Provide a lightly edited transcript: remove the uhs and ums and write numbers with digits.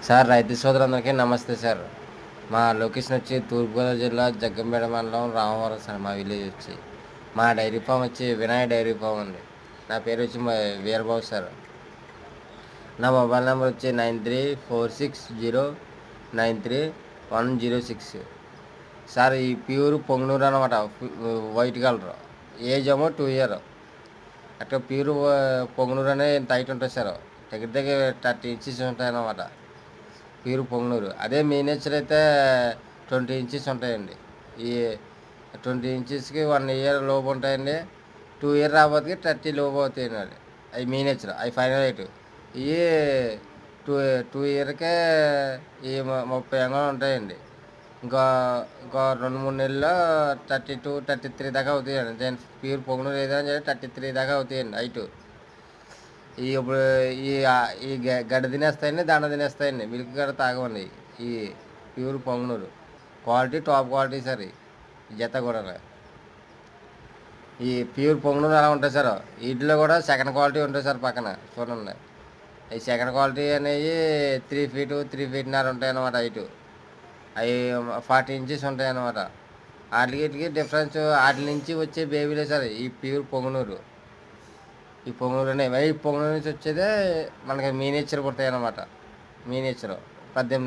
Sir రైతు సోదరులందరికీ నమస్తే సార్. మా లొకేషన్ వచ్చి తూర్పుగోదావరి జిల్లా జగ్గంపేట మండలం రామవరం సార్. మా విలేజ్ వచ్చి మా డైరీ ఫామ్ వచ్చి వినాయక డైరీ ఫామ్ ఉంది. నా పేరు వచ్చి వీరబాబు సార్. నా మొబైల్ నెంబర్ వచ్చి 9346093106 సార్. ఈ ప్యూర్ పొంగనూరు అనమాట. వైట్ కలర్, ఏజ్ ఏమో 2 ఇయర్. అట్లా ప్యూర్ పొంగనూరు అనే ఇంత హైట్ ఉంటుంది సార్. దగ్గర దగ్గర 30 ఇంచెస్ ఉంటాయి అన్నమాట ప్యూర్ పొంగనూరు. అదే మీనేచర్ అయితే 20 ఇంచెస్ ఉంటాయండి. ఈ 20 ఇంచెస్కి 1 ఇయర్ లోపు ఉంటాయండి. 2 ఇయర్ రాబోతుకి 30 లోపు అవుతాయండి. అవి మీనేచర్, అవి ఫైనల్ రేటు. ఇవి టూ 2 ఇయర్కే ఈ 30 అంగా ఉంటాయండి. ఇంకా ఇంకా 2-3 నెలల్లో 32-33 దాకా అవుతాయండి. నేను ప్యూర్ పొంగనూరు ఏదైనా సరే 33 దాకా అవుతాయండి హైటు. ఇప్పుడు ఈ ఈ గడ్డ తినేస్తాయండి, దండ తినేస్తాయండి. మిల్క్ గడ్డ తాగవండి ఈ pure Punganur. Quality top quality sir. ఈ జత కూడా ఈ ప్యూర్ పొంగనూరు అలా ఉంటుంది సార్. వీటిలో కూడా సెకండ్ క్వాలిటీ ఉంటుంది సార్ పక్కన చూడండి. ఈ సెకండ్ క్వాలిటీ అనేవి 3 ఫీటు 3.5 ఫీట్ ఉంటాయి అన్నమాట హైటు. అవి 40 ఇంచెస్ ఉంటాయి అన్నమాట. వాటికి డిఫరెన్స్ వాటి నుంచి వచ్చే బేబీలే సార్ ఈ ప్యూర్ పొంగనూరు. ఈ పొంగనూరు అనేవి ఈ పొంగనూరు నుంచి వచ్చేదే మనకి మీనేచర్ పుడతాయి అన్నమాట. మీనేచర్ 18